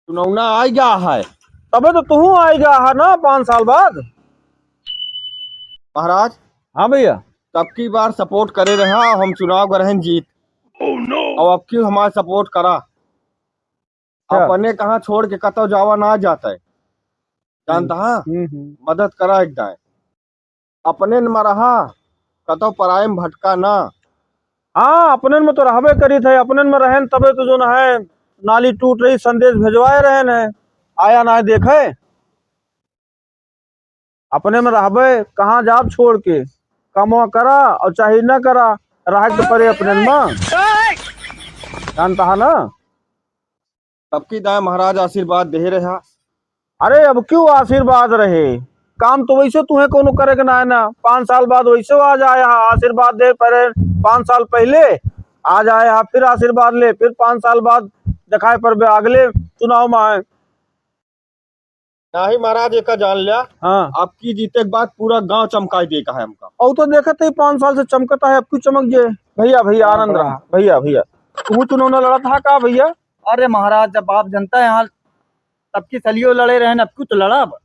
चुनावना आ गया है। तबे तो तू आई गया है ना 5 साल बाद। महाराज हाँ भैया। तब की बार सपोर्ट करे रहा हम चुनाव ग्रहण जीत। और अब की हमारा सपोर्ट करा। अच्छा। अपने कहाँ छोड़ के कतो जावा ना जाता है। जानता है मदद करा एक दाए। अपने न मरहा कतो पराये में भटका ना। हाँ अपने में तो रहबे करी थे, अपने में रहे न तबे तो जो न है नाली टूट रही संदेश भेजवाए रहे न, आया ना देखे। अपने में रहबे कहाँ जाब छोड़ के, कमवा करा और चाहे न करा, रह के परे अपने में। जानता है ना। तब की दाए महाराज आशीर्वाद दे रहा। अरे अब क्यों आशीर्वाद रहे, काम तो वैसे तुम्हें कोनो करे के ना है ना। 5 साल बाद वैसे आ जाए आशीर्वाद दे परे। 5 साल पहले आ जाए फिर आशीर्वाद ले, फिर 5 साल बाद दिखाए पर अगले चुनाव में आए। ना ही महाराज एक जान लिया। हाँ आपकी जीते के बाद पूरा गांव चमकाई देगा है हमका। और तो देखते ही 5 साल से चमकता है, अब क्यों चमक जाए। भैया भैया आनंद रहा। भैया भैया तू चुनाव न लड़ा था का भैया। अरे महाराज जब आप जनता है यहाँ तब की सलियो लड़े रहे अब क्यों तो लड़ा अब।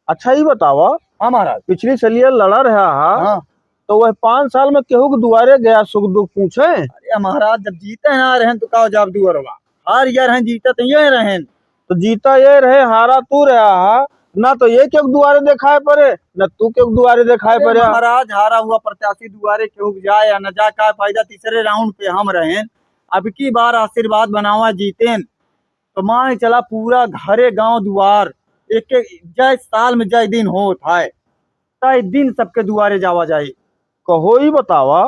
अच्छा ही बतावा, हाँ महाराज। पिछली सलिया लड़ा रहा हाँ तो वह 5 साल में केहू के दुआरे गया सुख दुख पूछे। अरे महाराज जब जीते ना रहे तो का जब दुआर होगा, हार या रहे जीते तो ये रहे। तो जीता ये रहे हारा तू रहा ना, तो ये क्यों दुआरे दिखाए पड़े न तू क्यों दुआरे दिखाए पड़े। महाराज हारा हुआ प्रत्याशी दुआरे क्यों जाए या न जा का फायदा, तीसरे राउंड पे हम रहे। अब की बार आशीर्वाद बनावा जीते तो मान चला पूरा घरे गांव दुआर एक एक जय साल में जय दिन हो है तय दिन सबके दुआरे जावा जाए। कहो ही बतावा,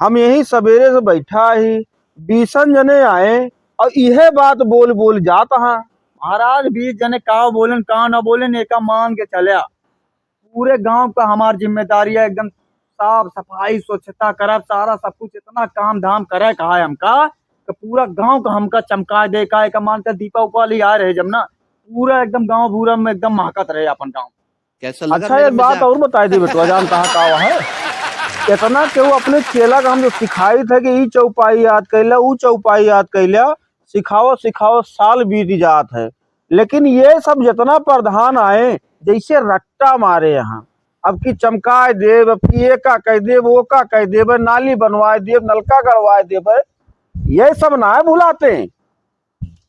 हम यही सवेरे से बैठा ही 20 जने आए और यह बात बोल बोल जाता हाँ। महाराज 20 जने का बोलन का ना बोलन एक मान के चलिया पूरे गांव का हमारी जिम्मेदारी है। एकदम साफ सफाई स्वच्छता करब सारा सब कुछ इतना काम धाम करे कहा है हमका कि पूरा गांव का हमका चमका दे का एक मानते दीपावली आ रहे जब ना पूरा एकदम गांव भूरा में एकदम महकत रहे अपन गांव। कैसा लगा अच्छा मेरा एक बात मजाक? और बताई दी बेटवा, जानता है का है इतना केहू अपने चेला का हम जो सिखाई थे कि ई चौपाई याद कैला ऊ चौपाई याद कैला, सिखाओ सिखाओ साल बीत जात है। लेकिन ये सब जितना प्रधान आए जैसे रट्टा मारे यहाँ। अब की चमकाए देव, अब की ये का कह देव, वो का कह देव, नाली बनवाए देव, नलका गड़वाए देव, ये सब ना है भुलाते।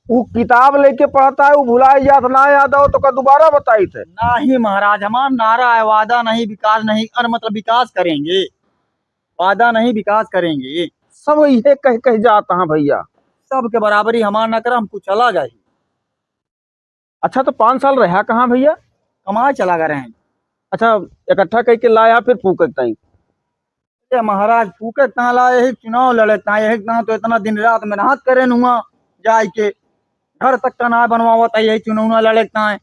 वो किताब लेके पढ़ता है वो भुलाए जात ना याद हो तो का दोबारा बताई थे। नहीं महाराज हमारा नारा है वादा नहीं विकास नहीं, और मतलब विकास करेंगे, वादा नहीं विकास करेंगे। सब ये कह कह जाता है भैया। सबके बराबरी हमारा न कर हमको चला जाए। अच्छा तो 5 साल रहा कहाँ भैया। कमाए चला गए हैं। अच्छा इकट्ठा करके लाया फिर फूक तई। ये महाराज फूके ताला यही चुनाव लड़े ता यही तना तो इतना दिन रात मेहनत करे हुआ जाए के घर तक का ना बनवावा था यही चुनाव लड़े ता।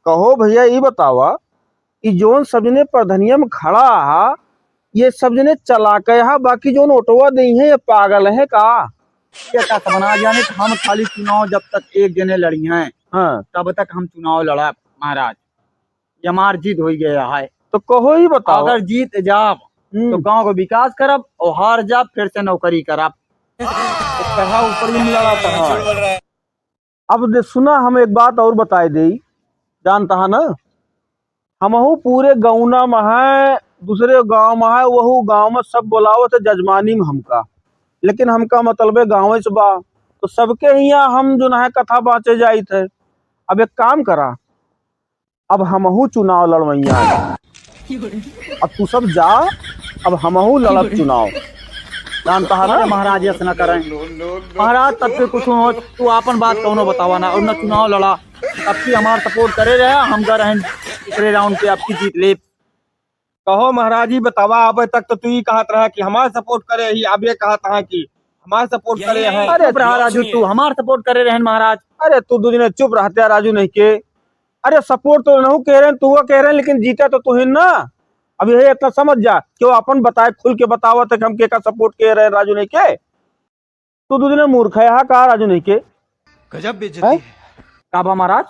कहो भैया ये बतावा कि जोन सबने प्रधनिया में खड़ा हा ये सब जने चला के हा, बाकी जोन ओटवा नहीं है ये पागल है का। ये क्या समझा जाने कि हम खाली चुनाव जब तक एक जने लड़ी हैं हाँ तब तक हम चुनाव लड़ा महाराज। ये हमार जीत हो गया है तो कहो ही बताओ। अगर जीत जाब तो गांव को विकास करब और हार जाब फिर से नौकरी करब। कहा ऊपर ही लड़ा था। अब सुना हम एक बात और बताए दे, जानता है ना हमहू पूरे गौना में है दूसरे गांव में है, वहू गांव में सब बोलावत है जजमानी में हमका, लेकिन हमका मतलब गाँव से बा तो सबके यहाँ हम जो है कथा बाँचे जाई थे। अब एक काम करा, अब हमहू चुनाव लड़वैया अब तू सब जा, अब हमहू लड़ब चुनाव। जानता है ना महाराज ऐसा न करें महाराज तब के कुछ हो तू अपन बात कौनो बतावा ना और न चुनाव लड़ा अब की हमार सपोर्ट करे रहे हम गए रहे दूसरे राउंड पे आपकी जीत ले। कहो महाराज ही बतावा अब तक तो तू ही कहत रहा कि हमारा सपोर्ट करे ही, अब ये कहत रहा कि हमारा सपोर्ट करे है। अरे राजू तू हमार सपोर्ट करे रहे महाराज। अरे तू दो दिन चुप रहते राजू नहीं के। अरे सपोर्ट तो नहीं कह रहे तू कह रहे लेकिन जीता तो तू ही ना। अब यही इतना समझ जा क्यों अपन बताए खुल के बतावा तक हम के का सपोर्ट कर रहे राजू नहीं के। तू दो दिन मूर्ख है हा का राजू नहीं के। गजब बेइज्जती है। काबा महाराज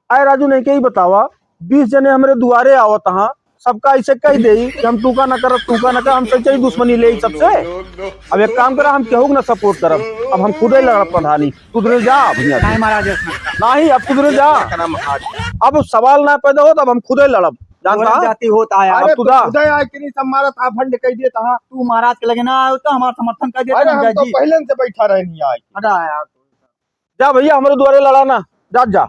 आए राजू नहीं के ही बतावा 20 जने हमारे दुआरे आवत हाँ सबका ऐसे कह दे कि हम तू का न कर हम सच्चाई दुश्मनी ले सबसे। अब एक काम करा, हम केहू के ना सपोर्ट करब, अब हम खुद ही लड़ब प्रधानी। कुदरे जा भैया, नहीं महाराज नहीं अब कुदरे जा। अब सवाल ना पैदा हो, तब हम खुद ही लड़ब, जानता है? जाती होता है। अरे तू तो जा। खुदा आए कि नहीं, सब मारा था फंड कह दिए था। तू महाराज के लगे ना आयो तो हमारा समर्थन कर अरे हम देते तो जी। पहले से बैठा रहे नहीं आए। अरे यार जा भैया, हमारे द्वारे लड़ाना, जा जा।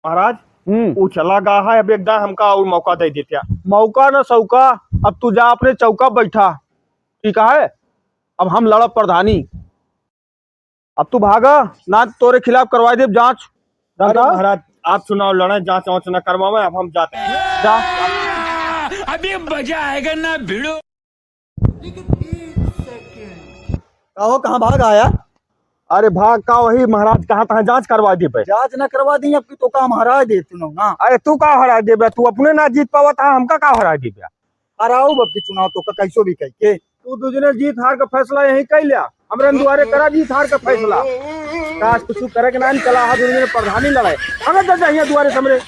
महाराज वो चला गया है, अब एकदम हमका और मौका दे देते। मौका न सौका, अब तू जा अपने चौका बैठा, ठीक है? अब हम लड़ब प्रधानी, अब तू भागा ना, तोरे खिलाफ करवा दे जांच। अरे जानता? महाराज आप चुनाव लड़े, जांच वांच न करवावे, अब हम जाते हैं। जा। अभी मजा आएगा ना भिड़ो। कहो कहाँ भाग आया? अरे भाग का वही महाराज, कहाँ तहाँ जांच करवा दे पे। जांच न करवा दी अब तो काम हरा दे सुनो ना। अरे तू का हरा दे बे, तू अपने ना जीत पावा था, हमका का हरा दे बे। हराओ बब की चुनाव तो कैसो भी कह के तू दूसरे जीत हार का फैसला यही कर लिया, हमरे दुआरे करा जीत हार का फैसला। काश कुछ करे के ना चला हाथ प्रधानी लड़ाए, हमें तो चाहिए दुआरे समरे।